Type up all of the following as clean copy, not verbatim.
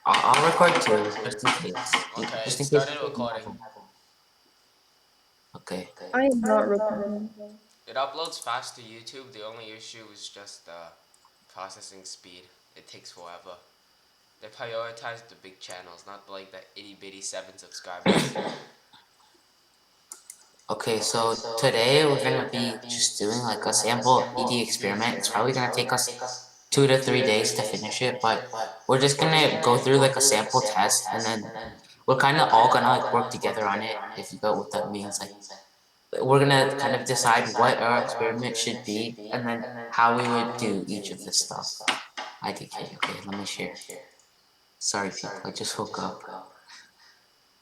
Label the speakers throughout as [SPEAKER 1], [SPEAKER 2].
[SPEAKER 1] I'll record too, just in case.
[SPEAKER 2] Okay,
[SPEAKER 1] Just
[SPEAKER 2] it
[SPEAKER 1] in case
[SPEAKER 2] started
[SPEAKER 1] it doesn't
[SPEAKER 2] recording.
[SPEAKER 1] happen. Okay.
[SPEAKER 3] I am not recording.
[SPEAKER 2] It uploads fast to YouTube. The only issue is just processing speed. It takes forever. They prioritize the big channels, not like the itty bitty 7 subscribers.
[SPEAKER 1] Okay, so today we're gonna be just doing like a sample ED experiment. It's probably gonna take us 2 to 3 days to finish it, but we're just gonna go through like a sample test, and then we're kind of all gonna like work together on it. If you got what that means, like we're gonna kind of decide what our experiment should be, and then how we would do each of this stuff. IDK. Okay, let me share. Sorry, people. I just woke up.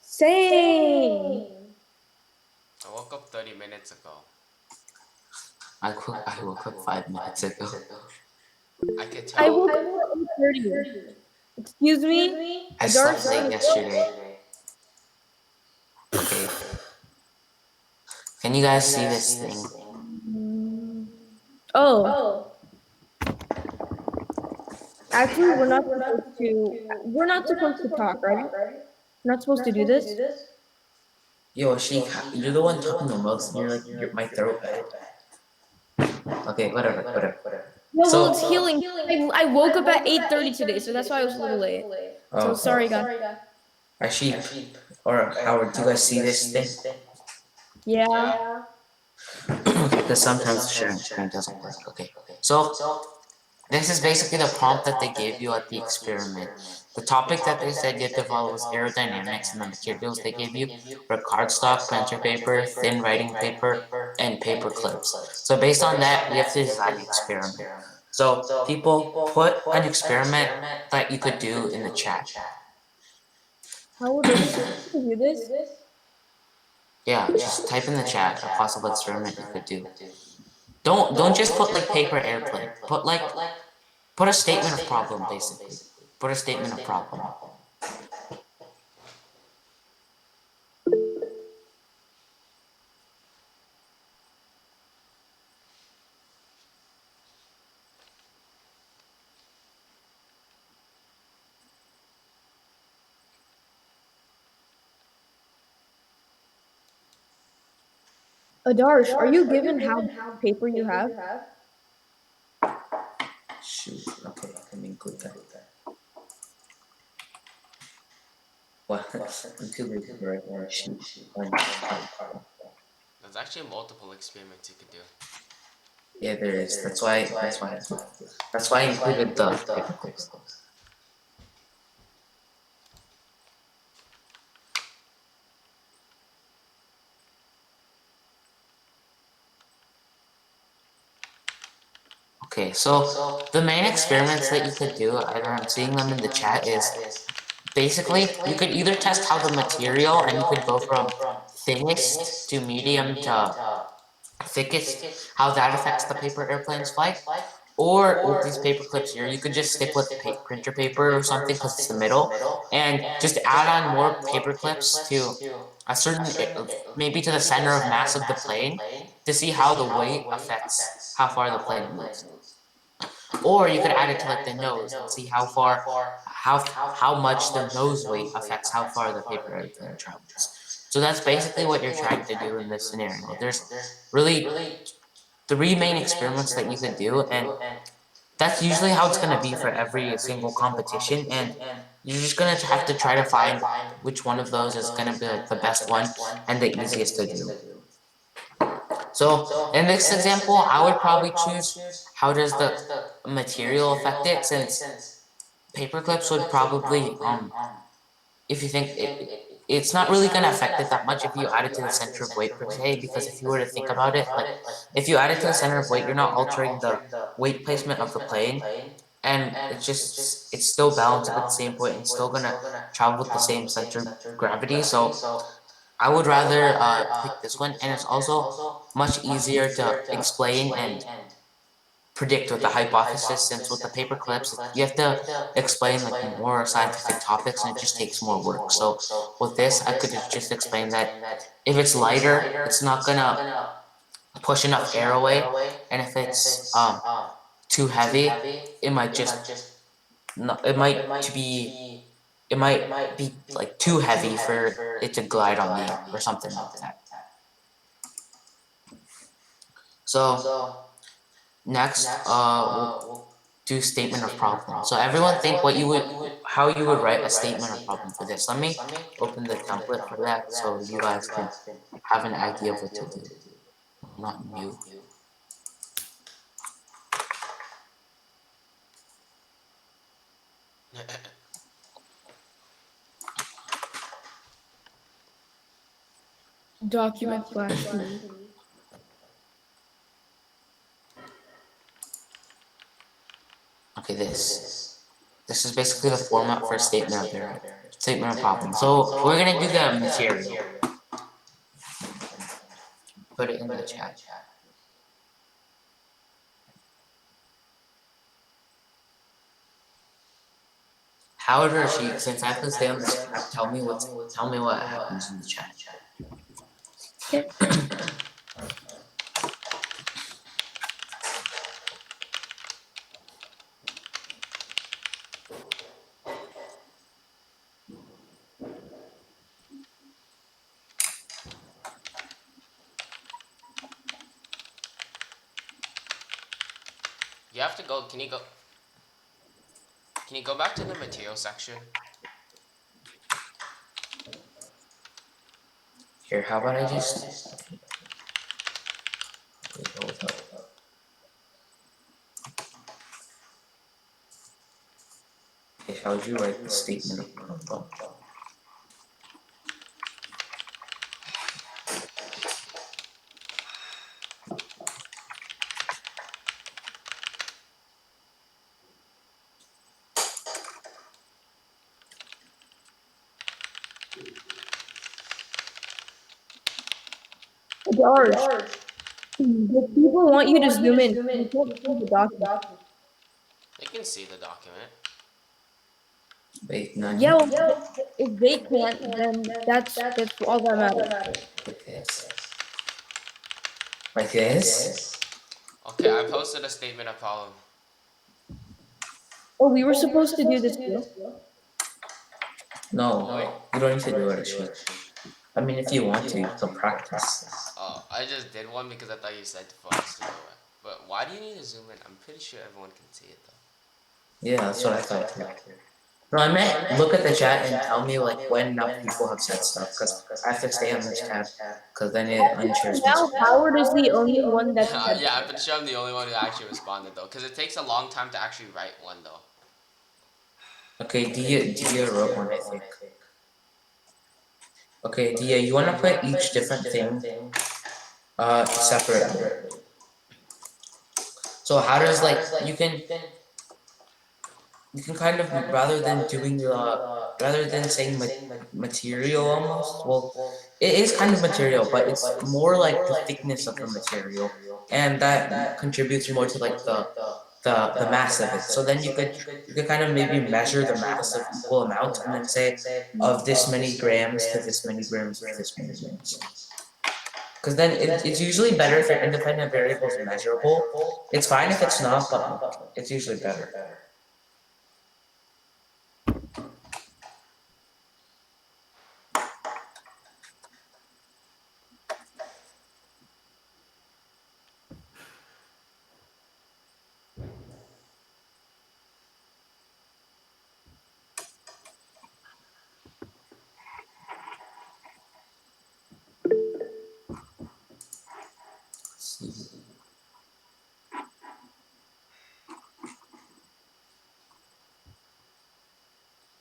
[SPEAKER 3] Same.
[SPEAKER 2] I woke up 30 minutes ago.
[SPEAKER 1] I woke up 5 minutes ago.
[SPEAKER 2] I could
[SPEAKER 3] I
[SPEAKER 2] tell.
[SPEAKER 3] woke up at 8:30. Excuse me?
[SPEAKER 1] I slept late yesterday. Okay. Can you guys see this thing?
[SPEAKER 3] Oh, actually, we're not supposed to talk, right? We're not supposed to do this.
[SPEAKER 1] Yo, Sheik, you're the one talking the most, and you're like, my throat bad. Okay, whatever.
[SPEAKER 3] No, well,
[SPEAKER 1] So,
[SPEAKER 3] it's healing. I woke up at 8:30 today, so that's why I was a little late. So
[SPEAKER 1] okay.
[SPEAKER 3] sorry, guys.
[SPEAKER 1] Are Sheep or Howard, do you guys see this thing?
[SPEAKER 3] Yeah.
[SPEAKER 1] Because sometimes sharing screen doesn't work. Okay, so this is basically the prompt that they gave you at the experiment. The topic that they said you had to follow was aerodynamics, and the materials they gave you were cardstock, printer paper, thin writing paper, and paper clips. So based on that, we have to design an experiment. So people, put an experiment that you could do in the chat.
[SPEAKER 3] Howard, are you supposed to do this?
[SPEAKER 1] Yeah, just type in the chat a possible experiment you could do. Don't just put like paper airplane. Put a statement of problem, basically. Put a statement of problem.
[SPEAKER 3] Adarsh, are you given how much paper you have?
[SPEAKER 1] Shoot, okay, let me include that. What? I'm too lazy to write more. Shoot.
[SPEAKER 2] There's actually multiple experiments you could do.
[SPEAKER 1] Yeah, there is. That's why I included the paper clips. Okay, so the main experiments that you could do, and I'm seeing them in the chat, is basically you could either test how the material, and you could go from thinnest to medium to thickest, how that affects the paper airplane's flight. Or with these paper clips here, you could just stick with printer paper or something because it's the middle, and just add on more paper clips to a certain, maybe to the center of mass of the plane, to see how the weight affects how far the plane moves. Or you could add it to like the nose and see how much the nose weight affects how far the paper airplane travels. So that's basically what you're trying to do in this scenario. There's really three main experiments that you could do, and that's usually how it's going to be for every single competition, and you're just going to have to try to find which one of those is going to be like the best one and the easiest to do. So in this example, I would probably choose how does the material affect it, since paper clips would probably, if you think it's not really going to affect it that much if you add it to the center of weight per se, because if you were to think about it, like if you add it to the center of weight, you're not altering the weight placement of the plane, and it's still balanced at the same point and still gonna travel with the same center of gravity. So I would rather pick this one, and it's also much easier to explain and predict with the hypothesis, since with the paper clips you have to explain like more scientific topics and it just takes more work. So with this, I could just explain that if it's lighter, it's not gonna push enough air away, and if it's too heavy, it might just not, it might be it might be like too heavy for it to glide on the air or something like that. So next, we'll do statement of problem. So everyone think how you would write a statement of problem for this. Let me open the template for that so you guys can have an idea of what to do. Not new.
[SPEAKER 3] Document flash.
[SPEAKER 1] Okay, this is basically the format for a statement of problem. So we're gonna do the material. Put it in the chat. However, since I have to stay on the chat, tell me what happens in the chat.
[SPEAKER 3] Okay.
[SPEAKER 2] You have to go. Can you go? Can you go back to the material section?
[SPEAKER 1] Here, how about I just okay, how would you write the statement of problem?
[SPEAKER 3] George, the people want you to zoom in. You can't see the document.
[SPEAKER 2] They can see the document.
[SPEAKER 1] Wait, none.
[SPEAKER 3] Yeah, well, if they can't, then that's all that matters.
[SPEAKER 1] Like this. Like this?
[SPEAKER 2] Okay, I posted a statement of problem.
[SPEAKER 3] Oh, we were supposed to do this too.
[SPEAKER 1] No,
[SPEAKER 2] Wait.
[SPEAKER 1] you don't need to do it actually. I mean, if you want to, you can practice.
[SPEAKER 2] Oh, I just did one because I thought you said for us to do it. But why do you need to zoom in? I'm pretty sure everyone can see it though.
[SPEAKER 1] Yeah, that's what I thought too. No, I meant look at the chat and tell me like when enough people have said stuff, because I have to stay on this tab, because then it ensures me.
[SPEAKER 3] Now Howard is the only one that said
[SPEAKER 2] Yeah, I'm pretty sure I'm the only one who actually responded though, because it takes a long time to actually write one though.
[SPEAKER 1] Okay, Dia wrote one, I think. Okay, Dia, you want to put each different thing separately. So how does like you can kind of rather than saying material almost, well, it is kind of material, but it's more like the thickness of the material, and that contributes more to like the mass of it. So then you could kind of maybe measure the mass of equal amounts and then say of this many grams to this many grams to this many grams. Because then it's usually better if your independent variable is measurable. It's fine if it's not, but it's usually better.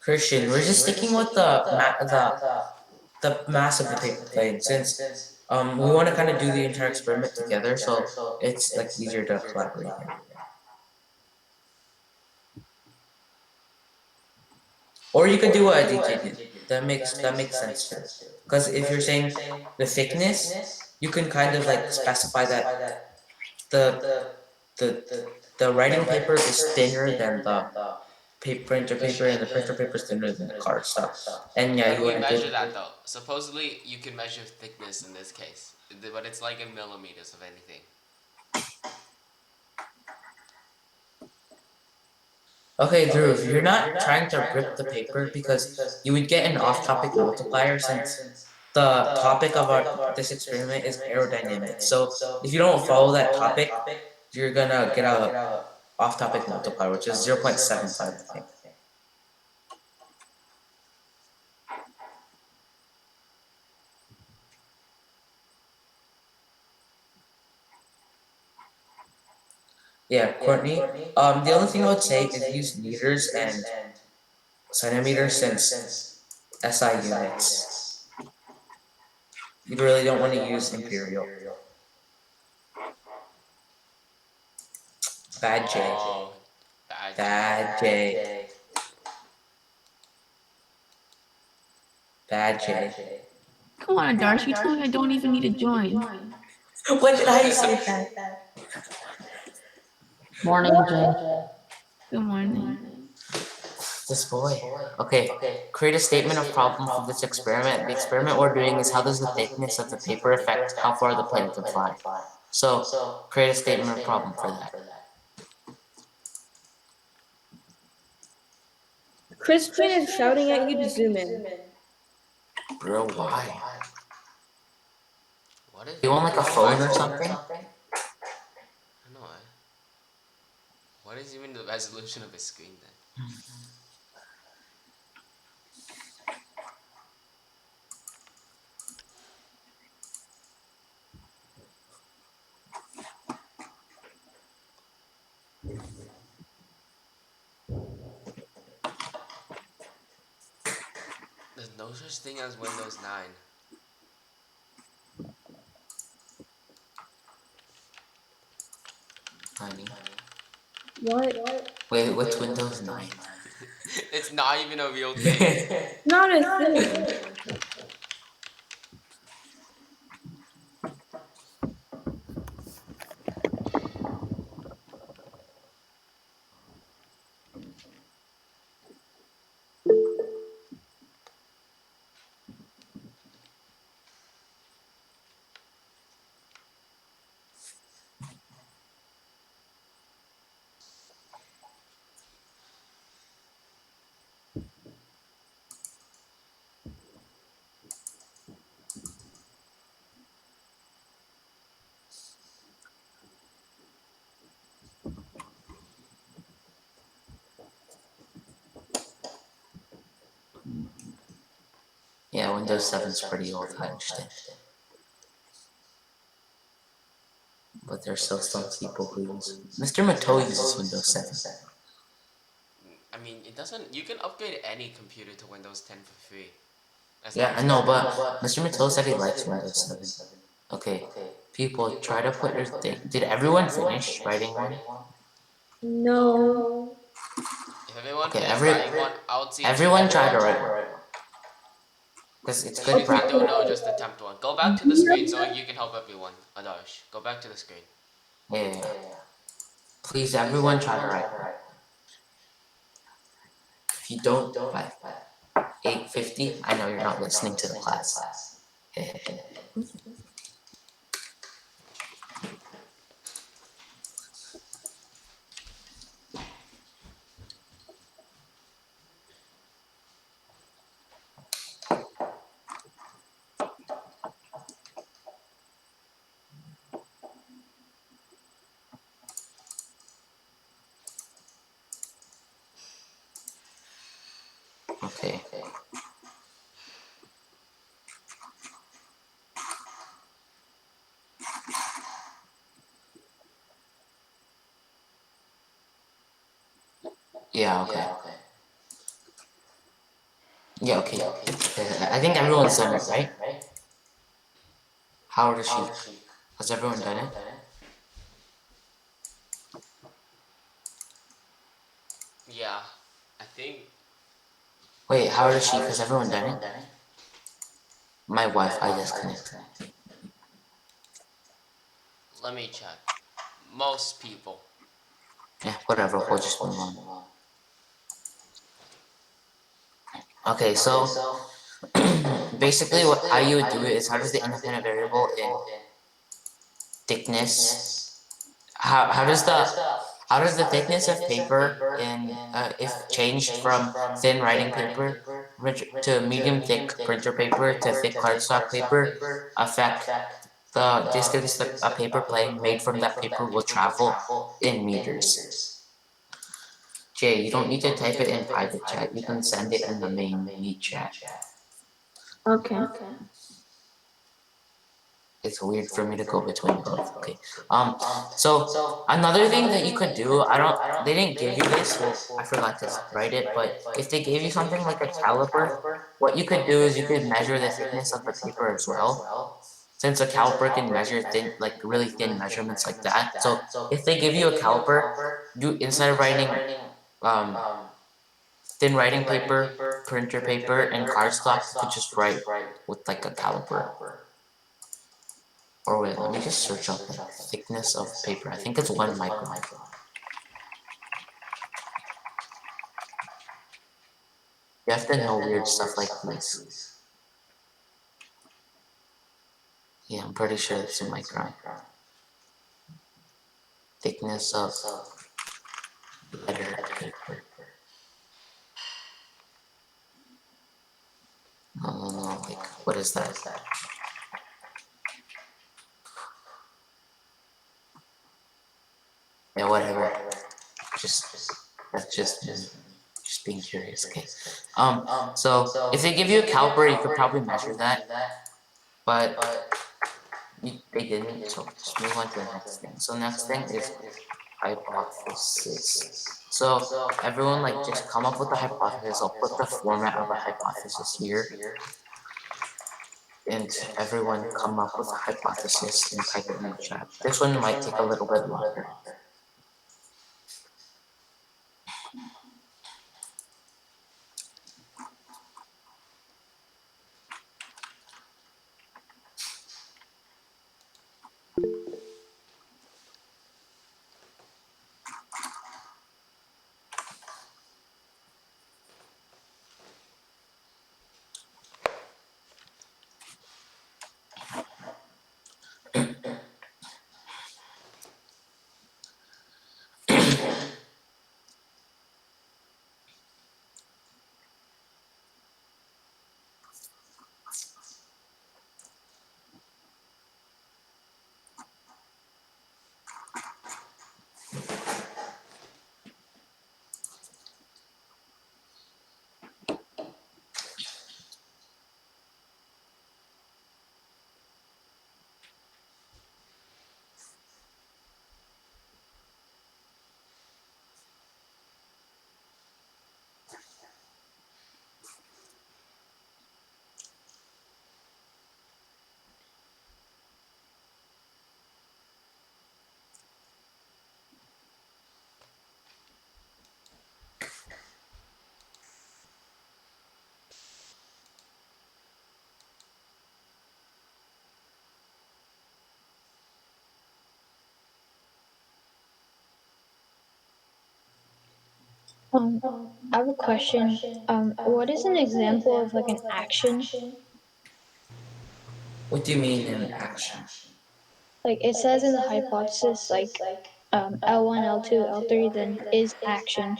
[SPEAKER 1] Christian, we're just sticking with the mass of the paper plane, since we want to kind of do the entire experiment together, so it's like easier to collaborate here. Or you could do what DJ did. That makes sense too. Because if you're saying the thickness, you can kind of like specify that the the the writing paper is thinner than the printer paper, and the printer paper is thinner than the card stuff. And yeah,
[SPEAKER 2] How do
[SPEAKER 1] you
[SPEAKER 2] we
[SPEAKER 1] want to
[SPEAKER 2] measure
[SPEAKER 1] do
[SPEAKER 2] that though? Supposedly you can measure thickness in this case, but it's like in millimeters of anything.
[SPEAKER 1] Okay, Drew, if you're not trying to rip the paper because you would get an off-topic multiplier since the topic of this experiment is aerodynamics. So if you don't follow that topic, you're gonna get a off-topic multiplier, which is 0.75, I think. Yeah, Courtney. The only thing I would say is use meters and centimeters since SI units. You really don't want to use imperial. Bad J.
[SPEAKER 2] Oh, bad.
[SPEAKER 1] Bad J. Bad J.
[SPEAKER 3] Come on, Darsh. You told me I don't even need to join.
[SPEAKER 1] When did I say that?
[SPEAKER 4] Morning, Jay.
[SPEAKER 3] Good morning.
[SPEAKER 1] This boy. Okay. Create a statement of problem for this experiment. The experiment we're doing is how does the thickness of the paper affect how far the plane can fly? So create a statement of problem for that.
[SPEAKER 3] Christian is shouting at you to zoom in.
[SPEAKER 1] Bro, why?
[SPEAKER 2] What is?
[SPEAKER 1] You want like a phone or something?
[SPEAKER 2] I don't know. What is even the resolution of a screen then? There's no such thing as Windows 9.
[SPEAKER 1] Honey.
[SPEAKER 3] What?
[SPEAKER 1] Wait, what's Windows 9?
[SPEAKER 2] It's not even a real thing.
[SPEAKER 3] Not a thing.
[SPEAKER 1] Yeah, Windows 7's pretty old, I understand. But there's still some people who use... Mr. Mattel uses Windows 7.
[SPEAKER 2] I mean, it doesn't. You can upgrade any computer to Windows 10 for free.
[SPEAKER 1] Yeah, I know, but Mr. Mattel said he likes Windows 7. Okay, people, try to put your thing... Did everyone finish writing one?
[SPEAKER 3] No.
[SPEAKER 2] If everyone
[SPEAKER 1] Okay,
[SPEAKER 2] finished writing one, I would see.
[SPEAKER 1] everyone try to write one. Because it's good
[SPEAKER 2] If you
[SPEAKER 1] practice.
[SPEAKER 2] don't know, just attempt one. Go back to the screen so you can help everyone. Adarsh, go back to the screen.
[SPEAKER 1] Yeah. Please, everyone try to write. If you don't by 8:50, I know you're not listening to the class. Okay. Yeah, okay. Yeah, okay. I think everyone's done it, right? Howard or Sheik? Has everyone done it?
[SPEAKER 2] Yeah, I think.
[SPEAKER 1] Wait, Howard or Sheik? Has everyone done it? My Wi-Fi disconnected.
[SPEAKER 2] Let me check. Most people.
[SPEAKER 1] Yeah, whatever, we'll just move on. Okay, so basically how you would do it is how does the independent variable in thickness, how how does the thickness of paper in if changed from thin writing paper to medium thick printer paper to thick cardstock paper affect the distance that a paper plane made from that paper will travel in meters? Jay, you don't need to type it in private chat. You can send it in the main meet chat.
[SPEAKER 3] Okay.
[SPEAKER 1] It's weird for me to go between both. Okay. So another thing that you could do, they didn't give you this, so I forgot to write it, but if they gave you something like a caliper, what you could do is you could measure the thickness of the paper as well. Since a caliper can measure thin, like really thin measurements like that. So if they give you a caliper, you instead of writing um thin writing paper, printer paper, and cardstock, you could just write with like a caliper. Or wait, let me just search up like thickness of paper. I think it's 1 micron. You have to know weird stuff like this. Yeah, I'm pretty sure it's a micron. Thickness of letter paper. No, like, what is that? Yeah, whatever. That's just being curious. Okay. So if they give you a caliper, you could probably measure that, but they didn't. So just move on to the next thing. So next thing is hypothesis. So everyone like just come up with a hypothesis. I'll put the format of a hypothesis here, and everyone come up with a hypothesis and type it in the chat. This one might take a little bit longer.
[SPEAKER 3] I have a question. What is an example of like an action?
[SPEAKER 1] What do you mean in action?
[SPEAKER 3] Like it says in the hypothesis, like L1, L2, L3, then is action.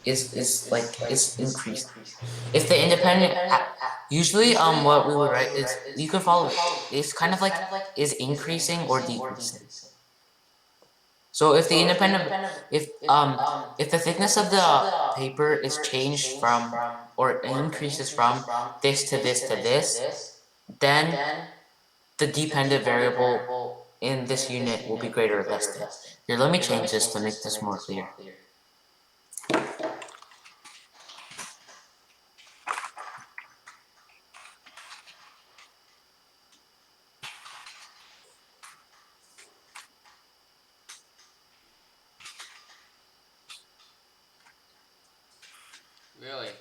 [SPEAKER 1] Is increased. If the independent usually what we would write is you could follow it's kind of like is increasing or decreasing. So if the independent if the thickness of the paper is changed from or increases from this to this to this, then the dependent variable in this unit will be greater or less than. Here, let me change this to make this more clear.
[SPEAKER 2] Really?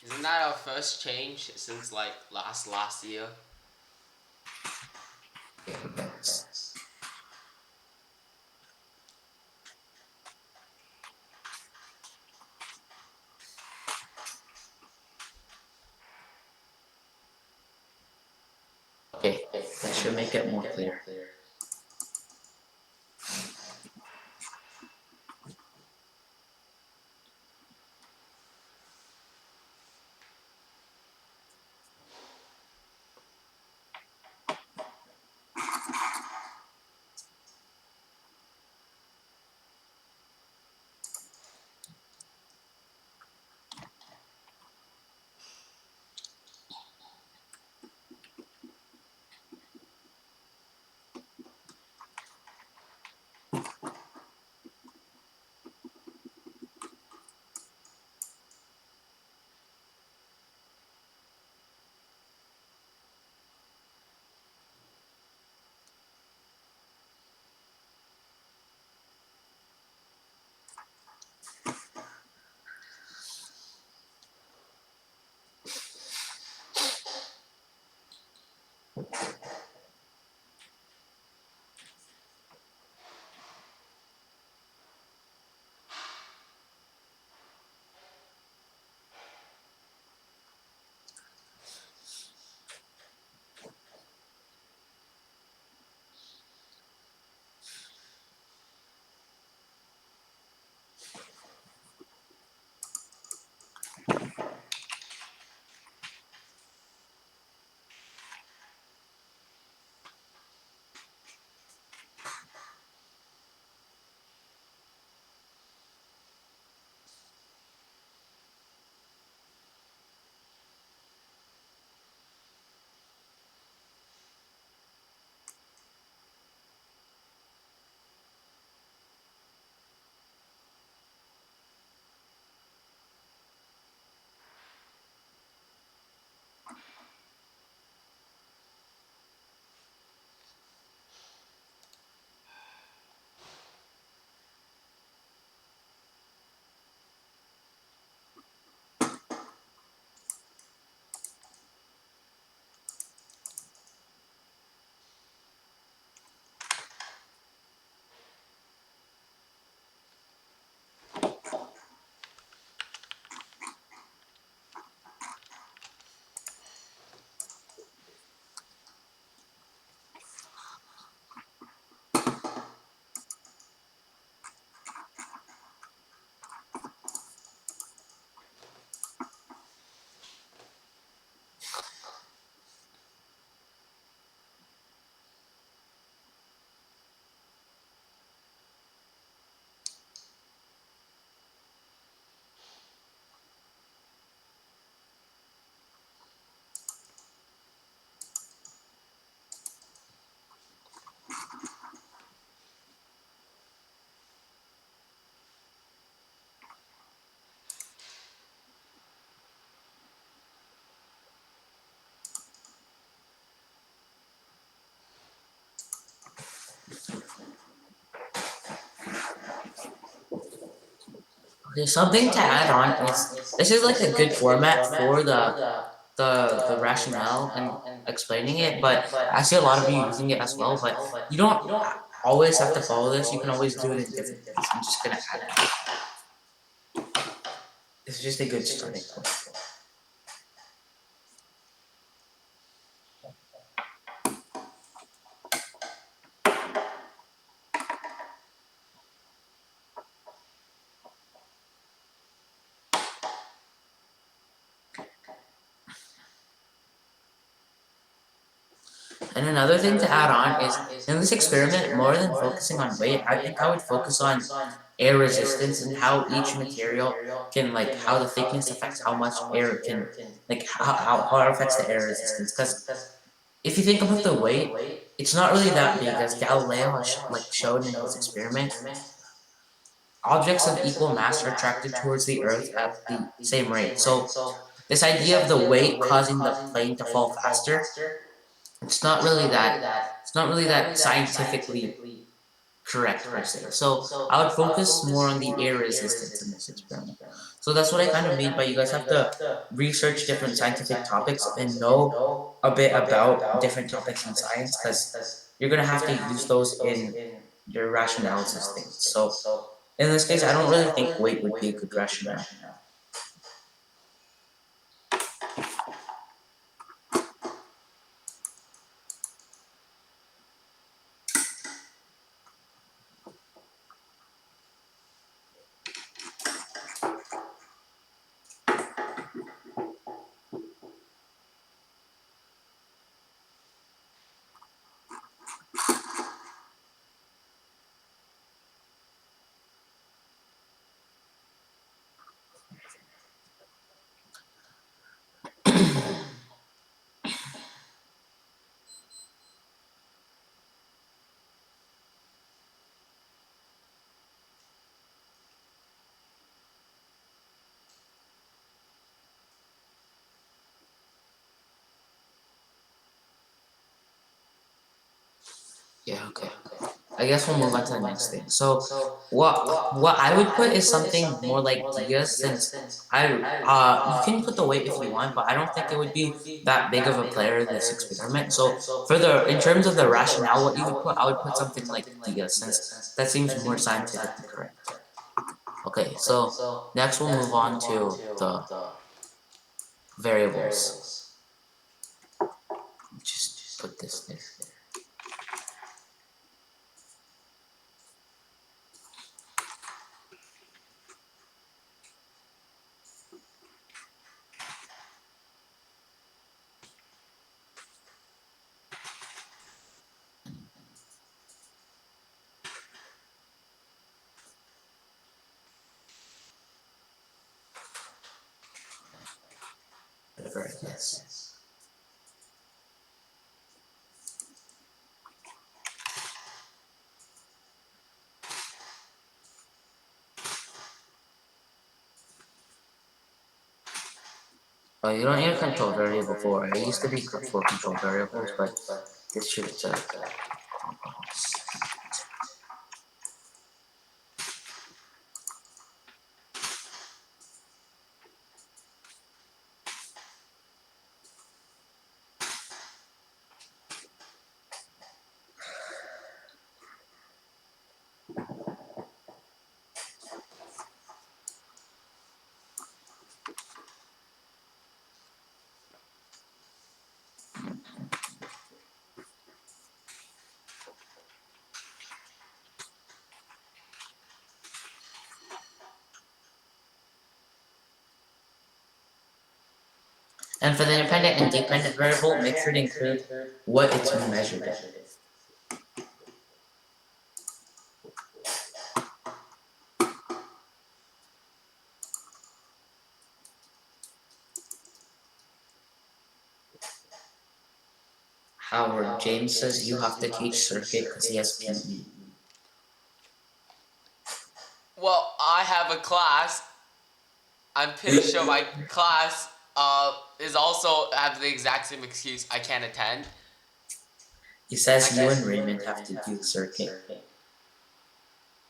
[SPEAKER 2] Isn't that our first change since like last year?
[SPEAKER 1] Okay, that should make it more clear. Okay, something to add on is this is like a good format for the rationale and explaining it, but I see a lot of you using it as well. But you don't always have to follow this. You can always do it in different ways. I'm just gonna add that. This is just a good starting point. And another thing to add on is in this experiment, more than focusing on weight, I think I would focus on air resistance and how each material can, like, how the thickness affects how much air can, like, how it affects the air resistance. Because if you think about the weight, it's not really that big, as Galileo has like shown in his experiment. Objects of equal mass are attracted towards the Earth at the same rate. So this idea of the weight causing the plane to fall faster, it's not really that scientifically correct per se. So I would focus more on the air resistance in this experiment. So that's what I kind of mean by you guys have to research different scientific topics and know a bit about different topics in science, because you're gonna have to use those in your rationalisis things. So in this case, I don't really think weight would be a good rationale. Yeah, okay. I guess we'll move on to the next thing. So what I would put is something more like Diaz, since you can put the weight if you want, but I don't think it would be that big of a player in this experiment. So in terms of the rationale, what you would put, I would put something like Diaz, since that seems more scientifically correct. Okay, so next we'll move on to the variables. Just put this there. Whatever it is. Oh, you don't need a control variable for it. It used to be for control variables, but this should And for the independent and dependent variable, make sure to include what it's measured in. Howard, James says you have to teach circuit because he has PE.
[SPEAKER 2] Well, I have a class. I'm pretty sure my class is also have the exact same excuse I can't attend.
[SPEAKER 1] He says you and Raymond have to do circuit.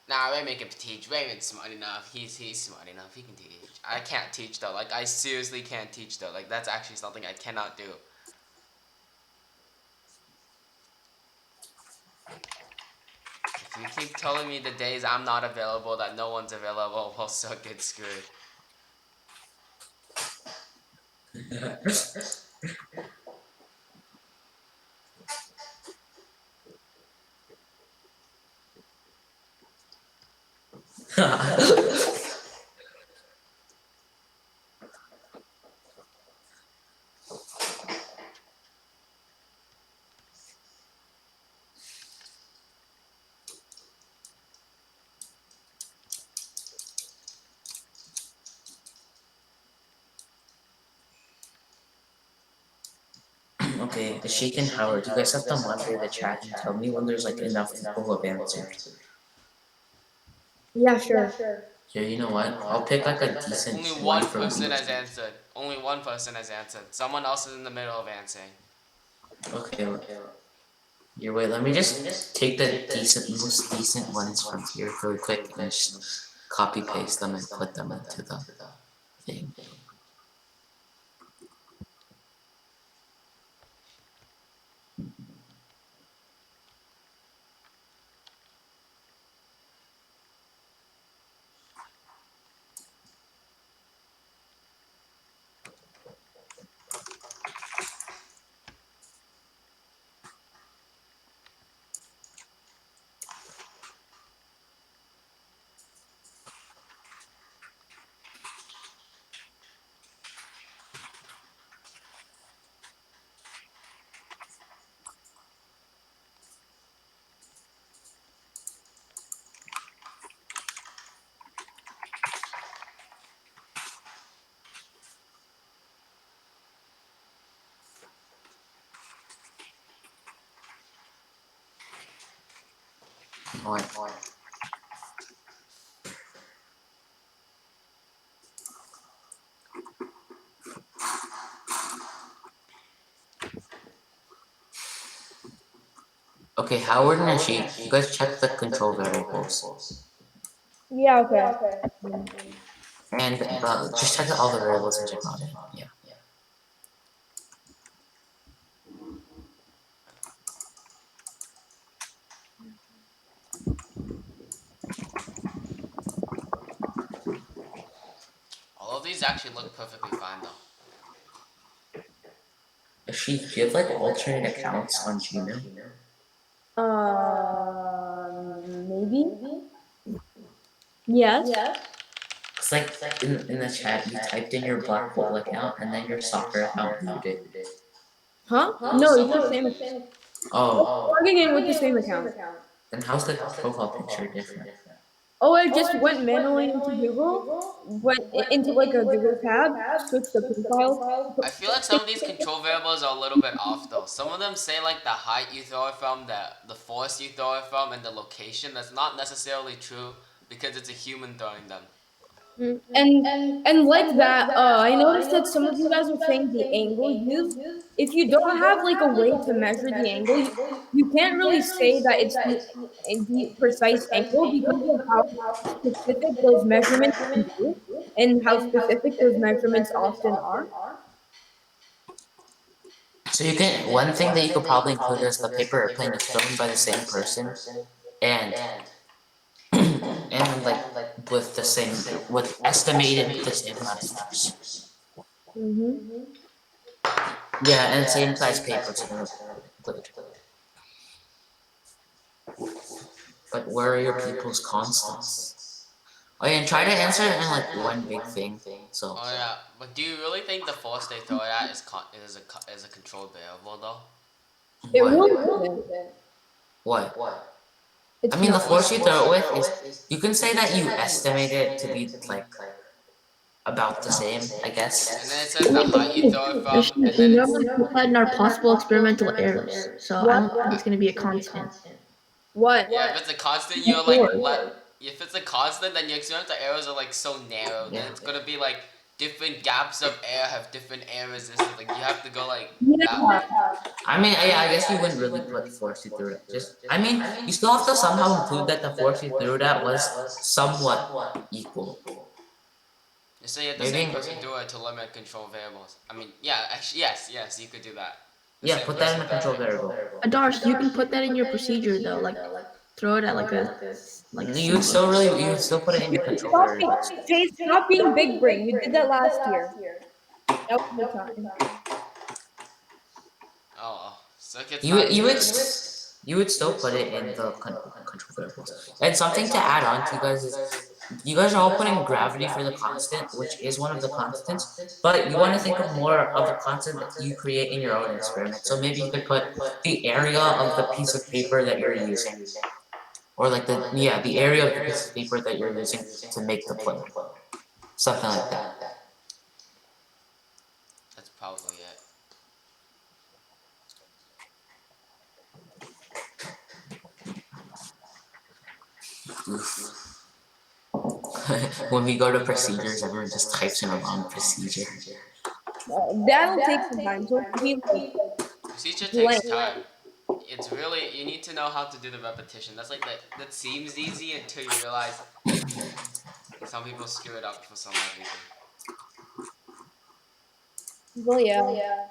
[SPEAKER 2] Nah, Raymond can teach. Raymond's smart enough. He's smart enough. He can teach. I can't teach though. Like I seriously can't teach though. Like that's actually something I cannot do. If you keep telling me the days I'm not available, that no one's available, we'll so get screwed.
[SPEAKER 1] Okay, Sheik and Howard, you guys have to monitor the chat and tell me when there's like enough people who have answered.
[SPEAKER 3] Yeah, sure.
[SPEAKER 1] Here, you know what? I'll pick like a decent
[SPEAKER 2] Only
[SPEAKER 1] one
[SPEAKER 2] one
[SPEAKER 1] from
[SPEAKER 2] person
[SPEAKER 1] each.
[SPEAKER 2] has answered. Only one person has answered. Someone else is in the middle of answering.
[SPEAKER 1] Okay, here, wait, let me just take the most decent ones from here really quick and just copy paste them and put them into the thing. Alright. Okay, Howard and Ashik, you guys check the control variables.
[SPEAKER 3] Yeah, okay.
[SPEAKER 1] And just check all the variables and check on it. Yeah.
[SPEAKER 2] All of these actually look perfectly fine though.
[SPEAKER 1] Ashik, do you have like alternate accounts on Gmail?
[SPEAKER 3] Maybe. Yes.
[SPEAKER 1] It's like in the chat, you typed in your black hole account and then your soccer account muted.
[SPEAKER 3] Huh?
[SPEAKER 2] Oh,
[SPEAKER 3] No, it's
[SPEAKER 2] someone.
[SPEAKER 3] the same.
[SPEAKER 1] Oh,
[SPEAKER 3] Logging in with the same account.
[SPEAKER 1] then how's the profile picture different?
[SPEAKER 3] Oh, I just went manually into Google, went into like a Google tab, switched the profile.
[SPEAKER 2] I feel like some of these control variables are a little bit off though. Some of them say like the height you throw it from, the force you throw it from, and the location. That's not necessarily true because it's a human throwing them.
[SPEAKER 3] And like that, I noticed that some of you guys are saying the angle used. If you don't have like a way to measure the angle, you can't really say that it's the precise angle because of how specific those measurements can be and how specific those measurements often are.
[SPEAKER 1] So you can one thing that you could probably include is the paper airplane is thrown by the same person, and and like with the same with estimated the same amount of force.
[SPEAKER 3] Mm-hmm.
[SPEAKER 1] Yeah, and same size paper is gonna include. But where are your people's constants? Oh yeah, and try to answer it in like one big thing. So
[SPEAKER 2] Oh yeah, but do you really think the force they throw it at is a controlled variable though?
[SPEAKER 3] It
[SPEAKER 1] what?
[SPEAKER 3] really isn't.
[SPEAKER 1] What? I
[SPEAKER 3] It's
[SPEAKER 1] mean, the
[SPEAKER 3] not.
[SPEAKER 1] force you throw it with is you can say that you estimate it to be like about the same, I
[SPEAKER 2] And then
[SPEAKER 1] guess.
[SPEAKER 2] it says the height you throw it from,
[SPEAKER 4] Actually,
[SPEAKER 2] and
[SPEAKER 4] we
[SPEAKER 2] then
[SPEAKER 4] normally put that in our possible experimental errors, so I
[SPEAKER 3] What?
[SPEAKER 4] don't think it's going to be a constant.
[SPEAKER 3] What?
[SPEAKER 2] yeah, if it's a constant,
[SPEAKER 4] The
[SPEAKER 2] you're like
[SPEAKER 4] force.
[SPEAKER 2] if it's a constant, then your experimental errors are like so narrow. Then
[SPEAKER 1] Yeah.
[SPEAKER 2] it's gonna be like different gaps of air have different air resistance. Like you have to go like that
[SPEAKER 3] Yeah.
[SPEAKER 2] way.
[SPEAKER 1] I mean, yeah, I guess you wouldn't really put force you through it. Just, I mean, you still have to somehow include that the force you threw it at was somewhat equal.
[SPEAKER 2] Just say you had the same
[SPEAKER 1] Maybe,
[SPEAKER 2] person do it to limit control variables. I mean, yeah, actually, yes, you could do that. The
[SPEAKER 1] yeah,
[SPEAKER 2] same
[SPEAKER 1] put that in
[SPEAKER 2] person
[SPEAKER 1] the
[SPEAKER 2] doing
[SPEAKER 1] control
[SPEAKER 2] it.
[SPEAKER 1] variable.
[SPEAKER 4] Adars, you can put that in your procedure though, like throw it at like a like
[SPEAKER 1] You would still
[SPEAKER 4] sequence.
[SPEAKER 1] you would still put it in your control
[SPEAKER 3] Stop being,
[SPEAKER 1] variables.
[SPEAKER 3] Chase, stop being big brain. You did that last year. That was the time.
[SPEAKER 2] Oh, so it's
[SPEAKER 1] You
[SPEAKER 2] not
[SPEAKER 1] would- you would
[SPEAKER 2] true.
[SPEAKER 1] s- you would still put it in the control variables. And something to add on to you guys is you guys are all putting gravity for the constant, which is one of the constants, but you want to think of more of the constant that you create in your own experiment. So maybe you could put the area of the piece of paper that you're using, or like the area of the piece of paper that you're using to make the plane, something like that.
[SPEAKER 2] That's probably it.
[SPEAKER 1] When we go to procedures, everyone just types in a wrong procedure.
[SPEAKER 3] That'll take some time. So it'll be like
[SPEAKER 2] Procedure takes
[SPEAKER 3] blank.
[SPEAKER 2] time. It's really you need to know how to do the repetition. That's like that seems easy until you realize some people screw it up for some odd reason.
[SPEAKER 3] Well, yeah.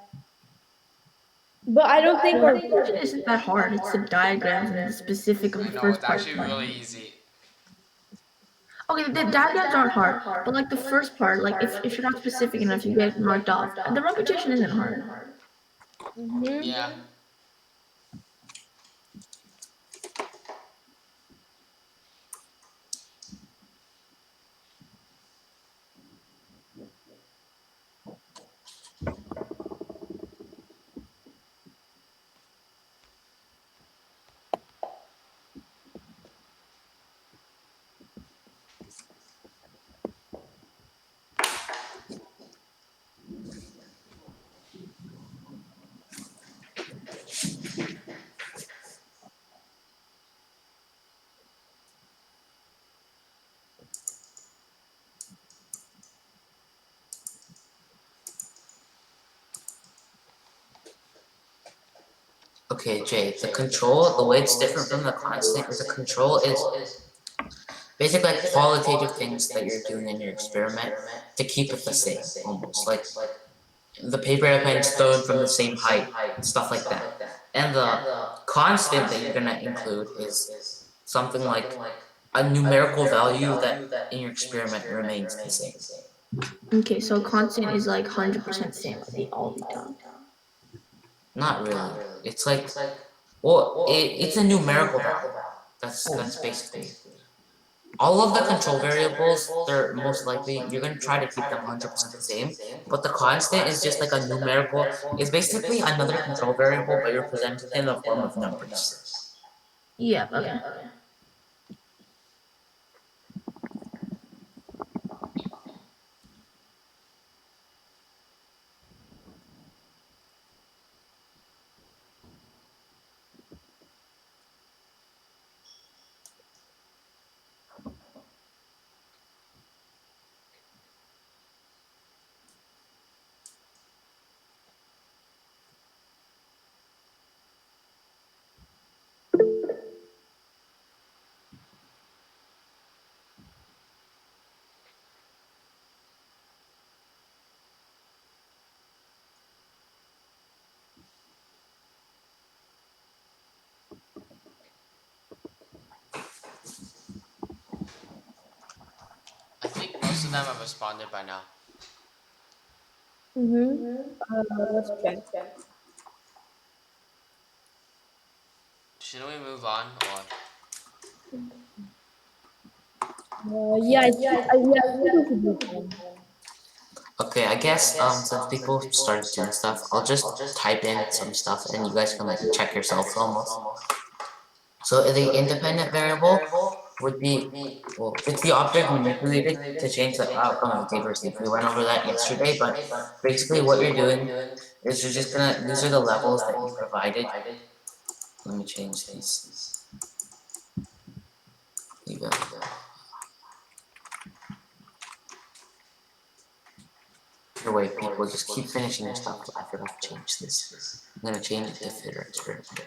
[SPEAKER 3] But I don't
[SPEAKER 4] The
[SPEAKER 3] think our
[SPEAKER 4] repetition isn't that hard. It's the diagrams and the specific of the
[SPEAKER 2] No,
[SPEAKER 4] first
[SPEAKER 2] it's
[SPEAKER 4] part.
[SPEAKER 2] actually really easy.
[SPEAKER 4] Okay, the diagrams aren't hard, but like the first part, like if you're not specific enough, you get marked off. And the repetition isn't hard.
[SPEAKER 3] Mhm.
[SPEAKER 2] Yeah.
[SPEAKER 1] Okay, Jay, the way it's different from the constant is the control is basically like qualitative things that you're doing in your experiment to keep it the same, almost. Like the paper airplane is thrown from the same height, stuff like that. And the constant that you're gonna include is something like a numerical value that in your experiment remains the same.
[SPEAKER 4] Okay, so constant is like 100% same all the time.
[SPEAKER 1] Not really. It's like, well, it's a numerical value. That's
[SPEAKER 4] Oh.
[SPEAKER 1] basically it. All of the control variables, they're most likely, you're going to try to keep them 100% the same, but the constant is just like a numerical, it's basically another control variable, but you're presented in the form of numbers.
[SPEAKER 4] Yeah, okay.
[SPEAKER 2] I think most of them have responded by now.
[SPEAKER 3] Mm-hmm. Let's check.
[SPEAKER 2] Shouldn't we move on or?
[SPEAKER 3] Yeah, I think we should move on.
[SPEAKER 1] Okay, I guess since people started doing stuff, I'll just type in some stuff and you guys can like check yourself almost. So the independent variable would be, well, it's the object manipulated to change the outcome of the paper state. We went over that yesterday, but basically what you're doing is you're just gonna, these are the levels that you provided. Let me change these. You go. Either way, people just keep finishing your stuff. I forgot to change this. I'm gonna change it to fitter experiment.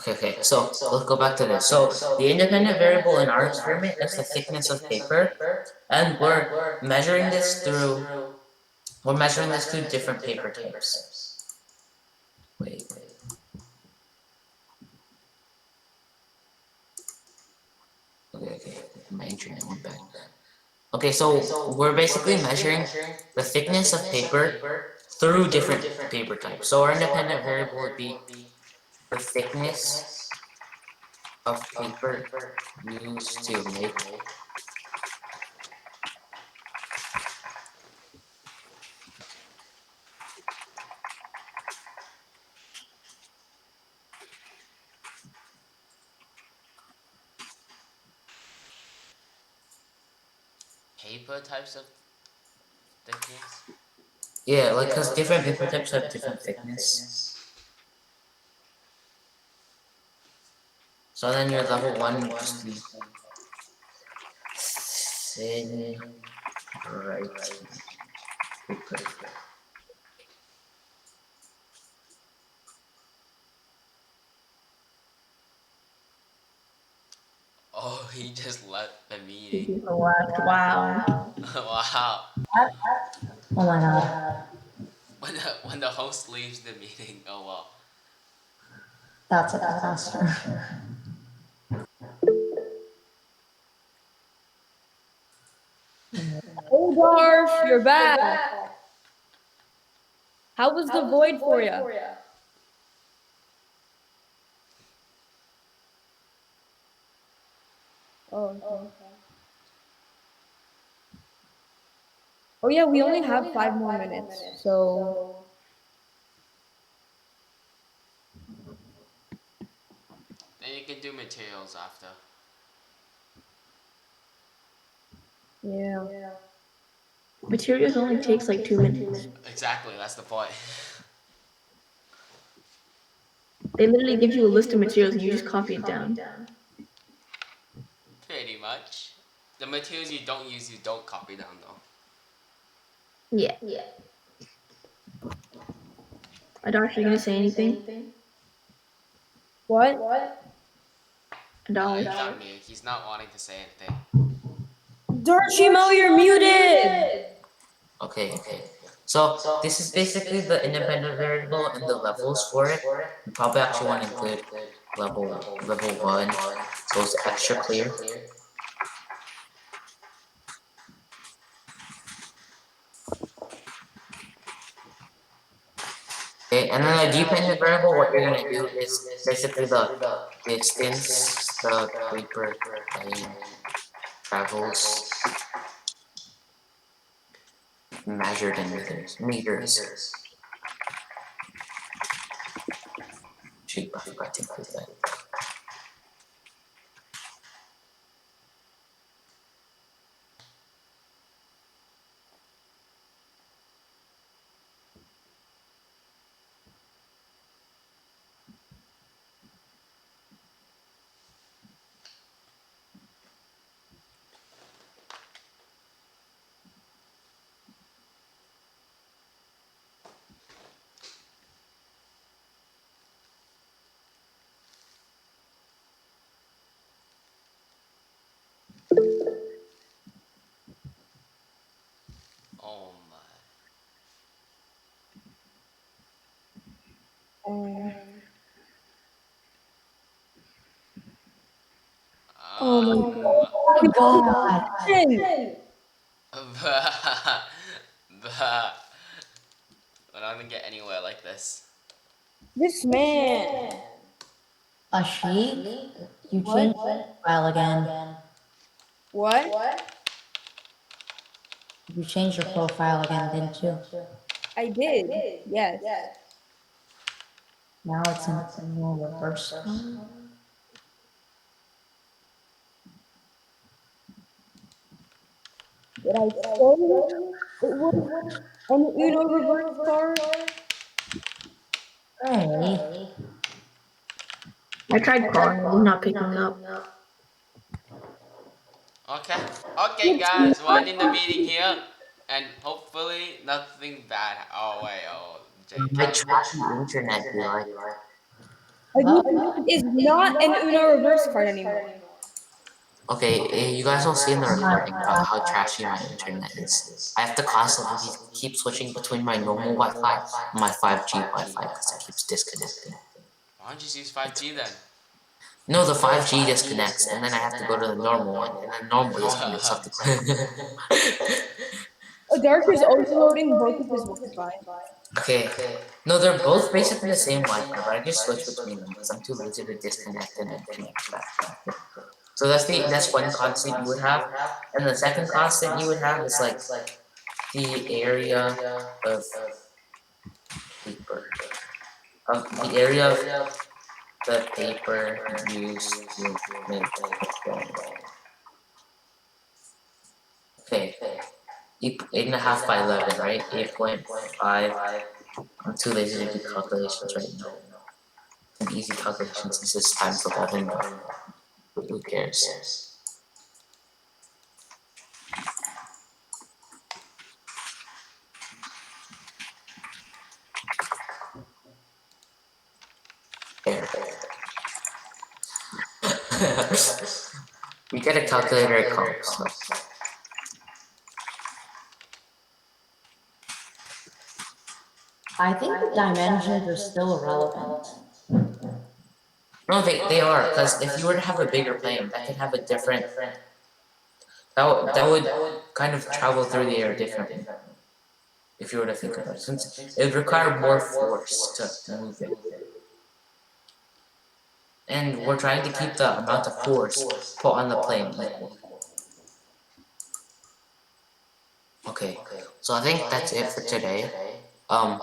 [SPEAKER 1] Okay, so let's go back to this. So the independent variable in our experiment is the thickness of paper, and we're measuring this through different paper types. Wait. Okay, my internet went back. Okay, so we're basically measuring the thickness of paper through different paper types. So our independent variable would be the thickness of paper used to make
[SPEAKER 2] Paper types of thickness?
[SPEAKER 1] yeah, like because different paper types have different thickness. So then your level one would just be thin writing paper.
[SPEAKER 2] Oh, he just left the meeting.
[SPEAKER 4] Correct. Wow.
[SPEAKER 2] Wow.
[SPEAKER 4] Oh my god.
[SPEAKER 2] When the host leaves the meeting, oh well.
[SPEAKER 4] That's a disaster.
[SPEAKER 3] Oh gosh, you're back. How was the void for you? Oh, okay. Oh yeah, we only have 5 more minutes, so
[SPEAKER 2] Then you can do materials after.
[SPEAKER 3] yeah.
[SPEAKER 4] Materials only takes like 2 minutes.
[SPEAKER 2] Exactly, that's the point.
[SPEAKER 4] They literally give you a list of materials and you just copy it down.
[SPEAKER 2] Pretty much. The materials you don't use, you don't copy down though.
[SPEAKER 4] Yeah. Adarsh, are you gonna say anything?
[SPEAKER 3] What?
[SPEAKER 2] Nah,
[SPEAKER 4] Adarsh.
[SPEAKER 2] he's on mute. He's not wanting to say anything.
[SPEAKER 3] Darshimo, you're muted.
[SPEAKER 1] Okay. So this is basically the independent variable and the levels for it. You probably actually want to include level one, so it's extra clear. Okay, and then the dependent variable, what you're gonna do is basically the distance the paper plane travels measured in meters. Shoot, I forgot to include that.
[SPEAKER 2] Oh my.
[SPEAKER 3] Um,
[SPEAKER 4] Oh my
[SPEAKER 2] Um.
[SPEAKER 4] Oh my god.
[SPEAKER 2] But we're not gonna get anywhere like this.
[SPEAKER 3] this man.
[SPEAKER 5] Ashik, you
[SPEAKER 3] What?
[SPEAKER 5] changed your profile again.
[SPEAKER 3] What?
[SPEAKER 5] You changed your profile again, didn't you?
[SPEAKER 3] I did. Yes.
[SPEAKER 5] Now it's in more reverse color.
[SPEAKER 3] Did I say it was an Uno reverse card?
[SPEAKER 5] Hey,
[SPEAKER 4] I tried calling him, he's not picking up.
[SPEAKER 2] Okay. Okay,
[SPEAKER 3] It's
[SPEAKER 2] guys, we're
[SPEAKER 3] not.
[SPEAKER 2] ending the meeting here, and hopefully nothing bad. Oh wait, oh
[SPEAKER 1] My
[SPEAKER 2] JK.
[SPEAKER 1] trashy internet be like,
[SPEAKER 3] This
[SPEAKER 5] what?
[SPEAKER 3] is not an Uno reverse card anymore.
[SPEAKER 1] okay, you guys will see in the
[SPEAKER 5] Not
[SPEAKER 1] recording how trashy my internet is. I have to constantly keep switching between my normal Wi-Fi and my 5G Wi-Fi because it keeps disconnecting.
[SPEAKER 2] Why don't you just use 5G then?
[SPEAKER 1] No, the 5G disconnects, and then I have to go to the normal one, and then normal disconnects.
[SPEAKER 3] A Dark is overloading both of his Wi-Fi.
[SPEAKER 1] Okay. No, they're both basically the same Wi-Fi, but I just switch between them because I'm too lazy to disconnect and then connect back. So that's one constant you would have, and the second constant you would have is like the area of paper, the area of the paper used to make the phone. Okay, 8.5 by 11, right? 8.5. I'm too lazy to do calculations right now. An easy calculation since it's time for 11, but who cares? There. We get a calculator at home, so.
[SPEAKER 5] I think the dimensions are still irrelevant.
[SPEAKER 1] No, they are, because if you were to have a bigger plane, that could have a different, that would kind of travel through the air differently, if you were to think about it, since it would require more force to move it. and we're trying to keep the amount of force put on the plane equal. Okay, so I think that's it for today. Um,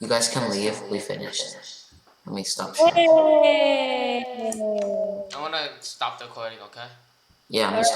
[SPEAKER 1] you guys can leave. We finished. Let me stop sharing.
[SPEAKER 3] Yay!
[SPEAKER 2] I wanna stop the recording, okay?
[SPEAKER 1] Yeah, I'm gonna stop.